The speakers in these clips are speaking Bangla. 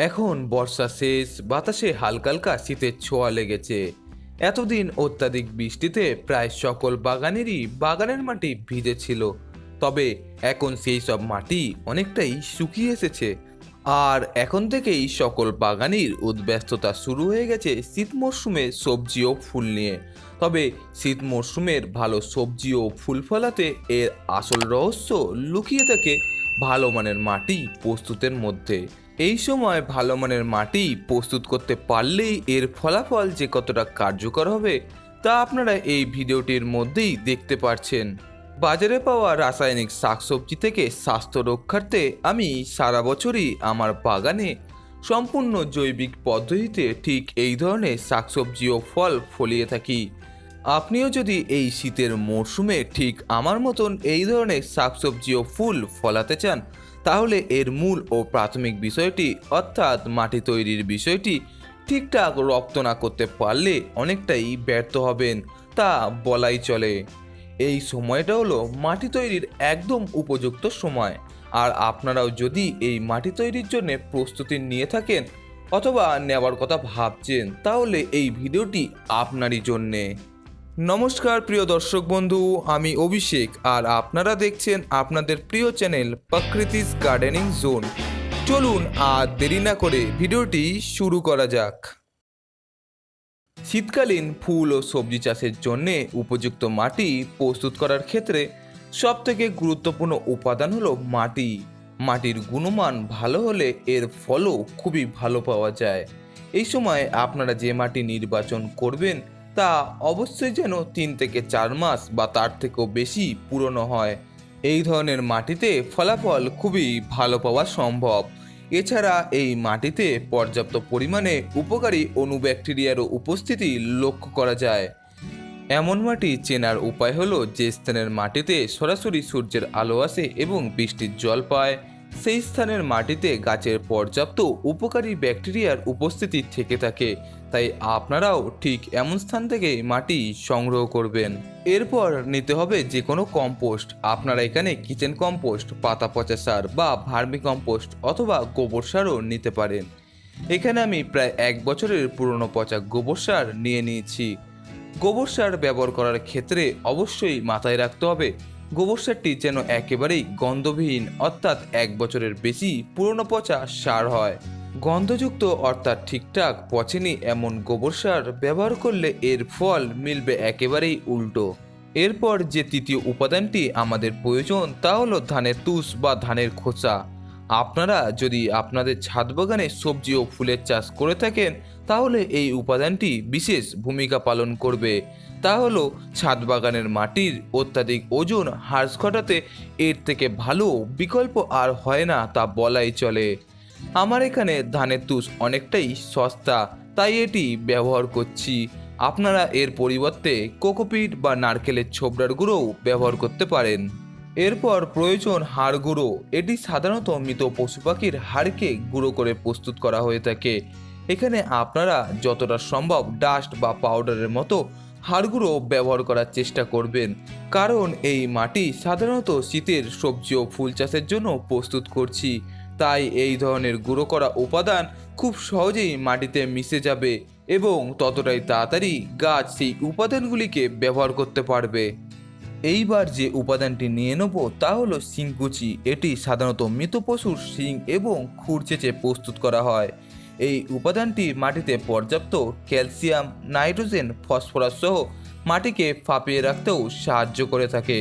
এখন বর্ষা শেষ, বাতাসে হালকা হালকা শীতের ছোঁয়া লেগেছে। এতদিন অত্যাধিক বৃষ্টিতে প্রায় সকল বাগানেরই বাগানের মাটি ভিজে ছিল। তবে এখন সেই সব মাটি অনেকটাই শুকিয়ে এসেছে। আর এখন থেকেই সকল বাগানির উদ্ব্যস্ততা শুরু হয়ে গেছে শীত মরশুমে সবজি ও ফুল নিয়ে। তবে শীত মরশুমের ভালো সবজি ও ফুল ফলাতে এর আসল রহস্য লুকিয়ে থাকে ভালো মানের মাটি প্রস্তুতের মধ্যে। এই সময় ভালো মানের মাটি প্রস্তুত করতে পারলেই এর ফলাফল যে কতটা কার্যকর হবে তা আপনারা এই ভিডিওটির মধ্যেই দেখতে পাচ্ছেন। বাজারে পাওয়া রাসায়নিক শাকসবজি থেকে স্বাস্থ্য রক্ষার্থে আমি সারা বছরই আমার বাগানে সম্পূর্ণ জৈবিক পদ্ধতিতে ঠিক এই ধরনের শাকসবজি ও ফল ফলিয়ে থাকি। আপনিও যদি এই শীতের মরশুমে ঠিক আমার মতন এই ধরনের শাকসবজি ও ফুল ফলাতে চান, তাহলে এর মূল ও প্রাথমিক বিষয়টি অর্থাৎ মাটি তৈরির বিষয়টি ঠিকঠাক রপ্ত না করতে পারলে অনেকটাই ব্যর্থ হবেন, তা বলাই চলে। এই সময়টা হলো মাটি তৈরির একদম উপযুক্ত সময়। আর আপনারাও যদি এই মাটি তৈরির জন্য প্রস্তুতি নিয়ে থাকেন অথবা নেওয়ার কথা ভাবছেন, তাহলে এই ভিডিওটি আপনারই জন্যে। নমস্কার প্রিয় দর্শক বন্ধু, আমি অভিষেক আর আপনারা দেখছেন আপনাদের প্রিয় চ্যানেল প্রকৃতিস গার্ডেনিং জোন। চলুন আর দেরি না করে ভিডিওটি শুরু করা যাক। শীতকালীন ফুল ও সবজি চাষের জন্য উপযুক্ত মাটি প্রস্তুত করার ক্ষেত্রে সবথেকে গুরুত্বপূর্ণ উপাদান হলো মাটি। মাটির গুণমান ভালো হলে এর ফলও খুবই ভালো পাওয়া যায়। এই সময় আপনারা যে মাটি নির্বাচন করবেন তা অবশ্যই যেন 3 থেকে 4 মাস বা তার থেকেও বেশি পুরনো হয়। এই ধরনের মাটিতে ফলাফল খুবই ভালো পাওয়া সম্ভব। এছাড়া এই মাটিতে পর্যাপ্ত পরিমাণে উপকারী অণুব্যাকটেরিয়ারও উপস্থিতি লক্ষ্য করা যায়। এমন মাটি চেনার উপায় হলো যে স্থানের মাটিতে সরাসরি সূর্যের আলো আসে এবং বৃষ্টির জল পায়, সেই স্থানের মাটিতে গাছের পর্যাপ্ত উপকারী ব্যাকটেরিয়ার উপস্থিতি থেকে থাকে। তাই আপনারাও ঠিক এমন স্থান থেকে মাটি সংগ্রহ করবেন। এরপর নিতে হবে যে কোনো কম্পোস্ট। আপনারা এখানে কিচেন কম্পোস্ট, পাতা পচা সার বা ভার্মি কম্পোস্ট অথবা গোবর সারও নিতে পারেন। এখানে আমি প্রায় 1 বছরের পুরনো পচা গোবর সার নিয়ে নিয়েছি। গোবর সার ব্যবহার করার ক্ষেত্রে অবশ্যই মাথায় রাখতে হবে গোবর সারটি যেন একেবারেই গন্ধবিহীন অর্থাৎ 1 বছরের বেশি পুরনো পচা সার হয়। গন্ধযুক্ত অর্থাৎ ঠিকঠাক পচেনি এমন গোবর সার ব্যবহার করলে এর ফল মিলবে একেবারেই উল্টো। এরপর যে তৃতীয় উপাদানটি আমাদের প্রয়োজন তা হলো ধানের তুষ বা ধানের খোসা। আপনারা যদি আপনাদের ছাদ বাগানে সবজি ও ফুলের চাষ করে থাকেন তাহলে এই উপাদানটি বিশেষ ভূমিকা পালন করবে। তা হলো ছাদ বাগানের মাটির অত্যাধিক ওজন হ্রাস ঘটাতে এর থেকে ভালো বিকল্প আর হয় না তা বলাই চলে। আমার এখানে ধানের তুষ অনেকটাই সস্তা, তাই এটি ব্যবহার করছি। আপনারা এর পরিবর্তে কোকোপিট বা নারকেলের ছোবড়ার গুঁড়োও ব্যবহার করতে পারেন। এরপর প্রয়োজন হাড় গুঁড়ো। এটি সাধারণত মৃত পশু পাখির হাড়কে গুঁড়ো করে প্রস্তুত করা হয়ে থাকে। এখানে আপনারা যতটা সম্ভব ডাস্ট বা পাউডারের মতো হাড় গুঁড়ো ব্যবহার করার চেষ্টা করবেন, কারণ এই মাটি সাধারণত শীতের সবজি ও ফুল চাষের জন্য প্রস্তুত করছি। তাই এই ধরনের গুঁড়ো করা উপাদান খুব সহজেই মাটিতে মিশে যাবে এবং ততটাই তাড়াতাড়ি গাছ সেই উপাদানগুলিকে ব্যবহার করতে পারবে। এইবার যে উপাদানটি নিয়ে নেব তা হলো শিংকুচি। এটি সাধারণত মৃত পশুর শিং এবং খুর চেঁচে প্রস্তুত করা হয়। এই উপাদানটি মাটিতে পর্যাপ্ত ক্যালসিয়াম, নাইট্রোজেন, ফসফরাস সহ মাটিকে ফাঁপিয়ে রাখতেও সাহায্য করে থাকে,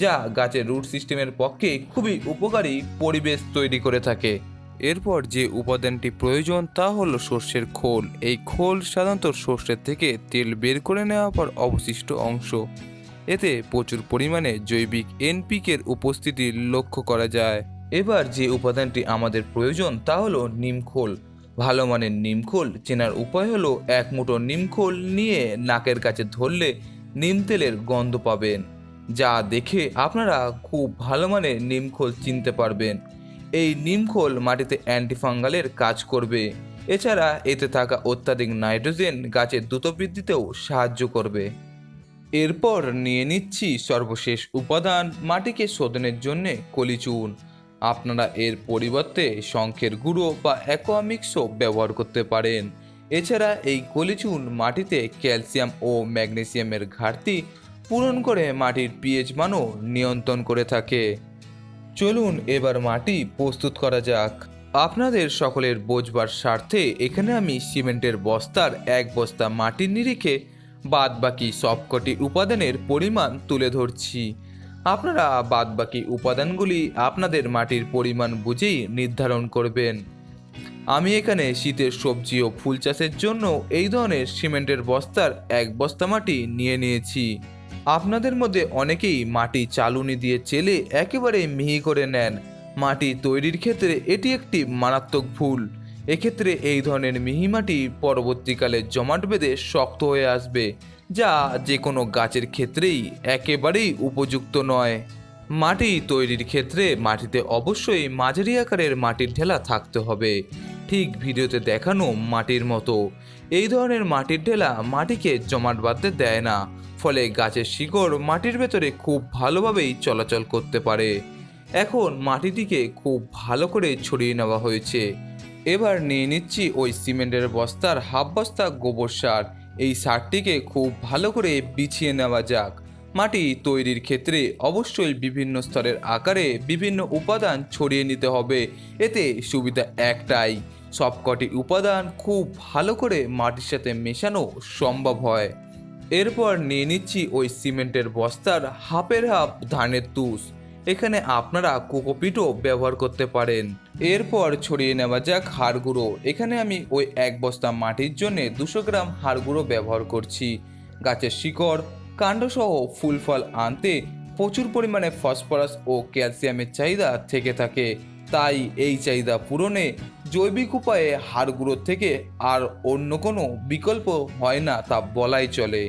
যা গাছের রুট সিস্টেমের পক্ষে খুবই উপকারী পরিবেশ তৈরি করে থাকে। এরপর যে উপাদানটি প্রয়োজন তা হলো সর্ষের খোল। এই খোল সাধারণত সর্ষের থেকে তেল বের করে নেওয়ার পর অবশিষ্ট অংশ। এতে প্রচুর পরিমাণে জৈবিক এনপিকের উপস্থিতি লক্ষ্য করা যায়। এবার যে উপাদানটি আমাদের প্রয়োজন তা হলো নিমখোল। ভালো মানের নিমখোল চেনার উপায় হলো 1 মুঠো নিমখোল নিয়ে নাকের কাছে ধরলে নিম তেলের গন্ধ পাবেন, যা দেখে আপনারা খুব ভালো মানের নিমখোল চিনতে পারবেন। এই নিমখোল মাটিতে অ্যান্টিফাঙ্গালের কাজ করবে। এছাড়া এতে থাকা অত্যাধিক নাইট্রোজেন গাছের দ্রুত বৃদ্ধিতেও সাহায্য করবে। এরপর নিয়ে নিচ্ছি সর্বশেষ উপাদান, মাটিকে শোধনের জন্য কলিচুন। আপনারা এর পরিবর্তে শঙ্খের গুঁড়ো বা অ্যাকোয়ামিক্সও ব্যবহার করতে পারেন। এছাড়া এই কলিচুন মাটিতে ক্যালসিয়াম ও ম্যাগনেসিয়ামের ঘাটতি পূরণ করে মাটির পিএইচ মানও নিয়ন্ত্রণ করে থাকে। চলুন এবার মাটি প্রস্তুত করা যাক। আপনাদের সকলের বোঝবার স্বার্থে এখানে আমি সিমেন্টের বস্তার 1 বস্তা মাটির নিরিখে বাদবাকি সবকটি উপাদানের পরিমাণ তুলে ধরছি। আপনারা বাদবাকি উপাদানগুলি আপনাদের মাটির পরিমাণ বুঝেই নির্ধারণ করবেন। আমি এখানে শীতের সবজি ও ফুল চাষের জন্য এই ধরনের সিমেন্টের বস্তার 1 বস্তা মাটি নিয়ে নিয়েছি। আপনাদের মধ্যে অনেকেই মাটি চালুনি দিয়ে চেলে একেবারে মিহি করে নেন। মাটি তৈরির ক্ষেত্রে এটি একটি মারাত্মক ভুল। এক্ষেত্রে এই ধরনের মিহি মাটি পরবর্তীকালে জমাট বেঁধে শক্ত হয়ে আসবে, যা যে কোনো গাছের ক্ষেত্রেই একেবারেই উপযুক্ত নয়। মাটি তৈরির ক্ষেত্রে মাটিতে অবশ্যই মাঝারি আকারের মাটির ঢেলা থাকতে হবে, ঠিক ভিডিওতে দেখানো মাটির মতো। এই ধরনের মাটির ঢেলা মাটিকে জমাট বাঁধতে দেয় না, ফলে গাছের শিকড় মাটির ভেতরে খুব ভালোভাবেই চলাচল করতে পারে। এখন মাটিটিকে খুব ভালো করে ছড়িয়ে নেওয়া হয়েছে। এবার নিয়ে নিচ্ছি ওই সিমেন্টের বস্তার 1/2 বস্তা গোবর সার। এই সারটিকে খুব ভালো করে বিছিয়ে নেওয়া যাক। মাটি তৈরির ক্ষেত্রে অবশ্যই বিভিন্ন স্তরের আকারে বিভিন্ন উপাদান ছড়িয়ে নিতে হবে। এতে সুবিধা একটাই, সবকটি উপাদান খুব ভালো করে মাটির সাথে মেশানো সম্ভব হয়। এরপর নিয়ে নিচ্ছি ওই সিমেন্টের বস্তার 1/2 ধানের তুষ। এখানে আপনারা কোকোপিটও ব্যবহার করতে পারেন। এরপর ছড়িয়ে নেওয়া যাক হাড় গুঁড়ো। এখানে আমি ওই 1 বস্তা মাটির জন্য 200 গ্রাম হাড় গুঁড়ো ব্যবহার করছি। গাছের শিকড় কাণ্ডসহ ফুল ফল আনতে প্রচুর পরিমাণে ফসফরাস ও ক্যালসিয়ামের চাহিদা থেকে থাকে, তাই এই চাহিদা পূরণে জৈবিক উপায়ে হাড় গুঁড়োর থেকে আর অন্য কোনো বিকল্প হয় না তা বলাই চলে।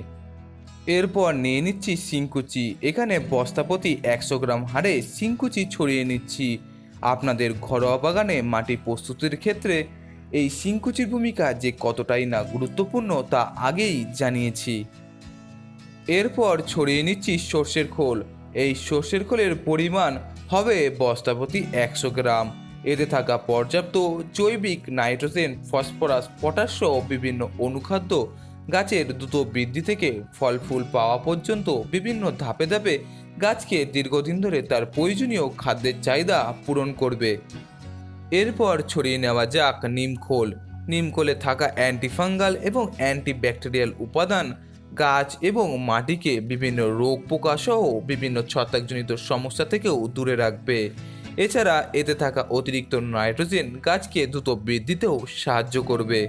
এরপর নিয়ে নিচ্ছি শিংকুচি। এখানে বস্তাপ্রতি 100 গ্রাম হারে শিংকুচি ছড়িয়ে নিচ্ছি। আপনাদের ঘরোয়া বাগানে মাটি প্রস্তুতির ক্ষেত্রে এই শিংকুচির ভূমিকা যে কতটাই না গুরুত্বপূর্ণ তা আগেই জানিয়েছি। এরপর ছড়িয়ে নিচ্ছি সর্ষের খোল। এই সর্ষের খোলের পরিমাণ হবে বস্তাপ্রতি 100 গ্রাম। এতে থাকা পর্যাপ্ত জৈবিক নাইট্রোজেন, ফসফরাস, পটাশ সহ বিভিন্ন অনুখাদ্য গাছের দ্রুত বৃদ্ধি থেকে ফল ফুল পাওয়া পর্যন্ত বিভিন্ন ধাপে ধাপে গাছকে দীর্ঘদিন ধরে তার প্রয়োজনীয় খাদ্যের চাহিদা পূরণ করবে। এরপর ছড়িয়ে নেওয়া যাক নিমখোল। নিমখোলে থাকা অ্যান্টিফাঙ্গাল এবং অ্যান্টিব্যাকটেরিয়াল উপাদান গাছ এবং মাটিকে বিভিন্ন রোগ পোকা সহ বিভিন্ন ছত্রাকজনিত সমস্যা থেকেও দূরে রাখবে। এছাড়া এতে থাকা অতিরিক্ত নাইট্রোজেন গাছকে দ্রুত বৃদ্ধিতেও সাহায্য করবে।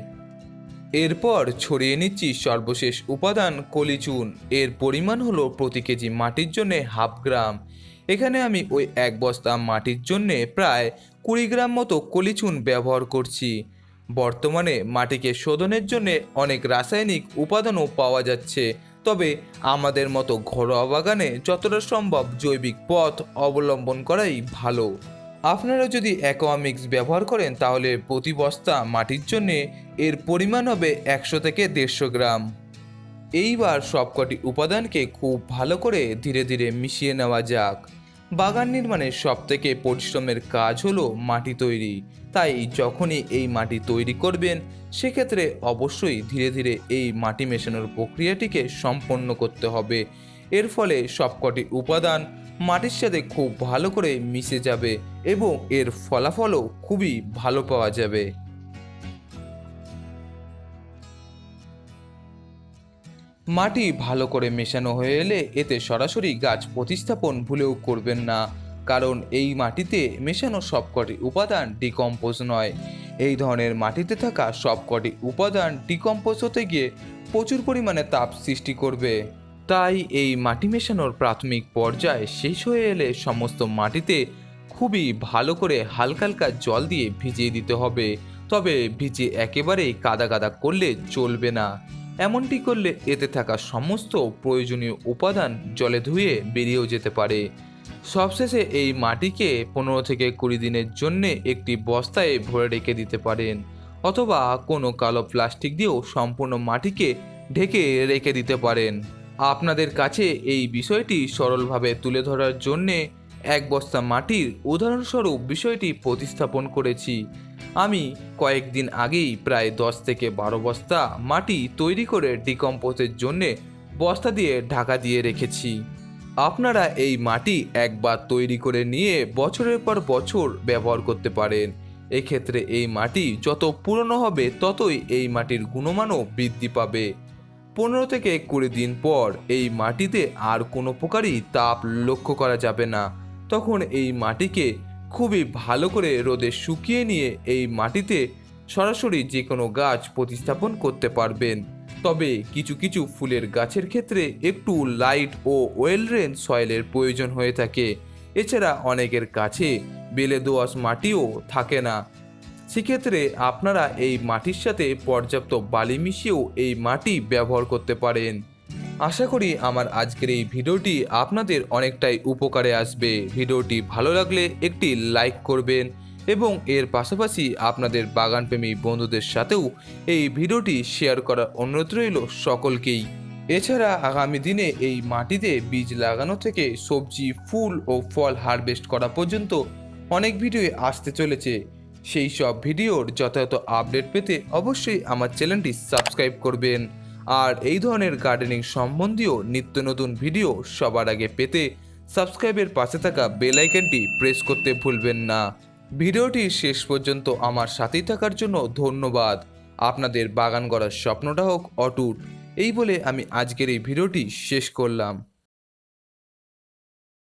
এরপর ছড়িয়ে নিচ্ছি সর্বশেষ উপাদান কলিচুন। এর পরিমাণ হলো প্রতি কেজি মাটির জন্য 1/2 গ্রাম। এখানে আমি ওই 1 বস্তা মাটির জন্যে প্রায় 20 গ্রাম মতো কলিচুন ব্যবহার করছি। বর্তমানে মাটিকে শোধনের জন্য অনেক রাসায়নিক উপাদানও পাওয়া যাচ্ছে, তবে আমাদের মতো ঘরোয়া বাগানে যতটা সম্ভব জৈবিক পথ অবলম্বন করাই ভালো। আপনারা যদি অ্যাকোয়ামিক্স ব্যবহার করেন তাহলে প্রতি বস্তা মাটির জন্যে এর পরিমাণ হবে 100 থেকে 150 গ্রাম। এইবার সবকটি উপাদানকে খুব ভালো করে ধীরে ধীরে মিশিয়ে নেওয়া যাক। বাগান নির্মাণের সবথেকে পরিশ্রমের কাজ হলো মাটি তৈরি, তাই যখনই এই মাটি তৈরি করবেন সেক্ষেত্রে অবশ্যই ধীরে ধীরে এই মাটি মেশানোর প্রক্রিয়াটিকে সম্পন্ন করতে হবে। এর ফলে সবকটি উপাদান মাটির সাথে খুব ভালো করে মিশে যাবে এবং এর ফলাফলও খুবই ভালো পাওয়া যাবে। মাটি ভালো করে মেশানো হয়ে এলে এতে সরাসরি গাছ প্রতিস্থাপন ভুলেও করবেন না, কারণ এই মাটিতে মেশানো সবকটি উপাদান ডিকম্পোজ নয়। এই ধরনের মাটিতে থাকা সবকটি উপাদান ডিকম্পোজ হতে গিয়ে প্রচুর পরিমাণে তাপ সৃষ্টি করবে। তাই এই মাটি মেশানোর প্রাথমিক পর্যায় শেষ হয়ে এলে সমস্ত মাটিতে খুবই ভালো করে হালকা হালকা জল দিয়ে ভিজিয়ে দিতে হবে, তবে ভিজিয়ে একেবারেই কাদা কাদা করলে চলবে না। এমনটি করলে এতে থাকা সমস্ত প্রয়োজনীয় উপাদান জলে ধুয়ে বেরিয়েও যেতে পারে। সবশেষে এই মাটিকে 15 থেকে 20 দিনের জন্য একটি বস্তায় ভরে রেখে দিতে পারেন, অথবা কোনো কালো প্লাস্টিক দিয়েও সম্পূর্ণ মাটিকে ঢেকে রেখে দিতে পারেন। আপনাদের কাছে এই বিষয়টি সরলভাবে তুলে ধরার জন্যে এক বস্তা মাটির উদাহরণস্বরূপ বিষয়টি প্রতিস্থাপন করেছি। আমি কয়েকদিন আগেই প্রায় 10 থেকে 12 বস্তা মাটি তৈরি করে ডিকম্পোজের জন্যে বস্তা দিয়ে ঢাকা দিয়ে রেখেছি। আপনারা এই মাটি একবার তৈরি করে নিয়ে বছরের পর বছর ব্যবহার করতে পারেন। এক্ষেত্রে এই মাটি যত পুরনো হবে ততই এই মাটির গুণমানও বৃদ্ধি পাবে। 15 থেকে 20 দিন পর এই মাটিতে আর কোনো প্রকারই তাপ লক্ষ্য করা যাবে না। তখন এই মাটিকে খুবই ভালো করে রোদে শুকিয়ে নিয়ে এই মাটিতে সরাসরি যে কোনো গাছ প্রতিস্থাপন করতে পারবেন। তবে কিছু কিছু ফুলের গাছের ক্ষেত্রে একটু লাইট ও ওয়েল ড্রেন সয়েলের প্রয়োজন হয়ে থাকে। এছাড়া অনেকের কাছে বেলে দোআঁশ মাটিও থাকে না। সেক্ষেত্রে আপনারা এই মাটির সাথে পর্যাপ্ত বালি মিশিয়েও এই মাটি ব্যবহার করতে পারেন। আশা করি আমার আজকের এই ভিডিওটি আপনাদের অনেকটাই উপকারে আসবে। ভিডিওটি ভালো লাগলে একটি লাইক করবেন এবং এর পাশাপাশি আপনাদের বাগানপ্রেমী বন্ধুদের সাথেও এই ভিডিওটি শেয়ার করার অনুরোধ রইল সকলকেই। এছাড়া আগামী দিনে এই মাটিতে বীজ লাগানো থেকে সবজি, ফুল ও ফল হারভেস্ট করা পর্যন্ত অনেক ভিডিও আসতে চলেছে। সেই সব ভিডিওর যথাযথ আপডেট পেতে অবশ্যই আমার চ্যানেলটি সাবস্ক্রাইব করবেন। আর এই ধরনের গার্ডেনিং সম্বন্ধীয় নিত্য নতুন ভিডিও সবার আগে পেতে সাবস্ক্রাইবের পাশে থাকা বেল আইকনটি প্রেস করতে ভুলবেন না। ভিডিওটি শেষ পর্যন্ত আমার সাথেই থাকার জন্য ধন্যবাদ। আপনাদের বাগান গড়ার স্বপ্নটা হোক অটুট। এই বলে আমি আজকের এই ভিডিওটি শেষ করলাম।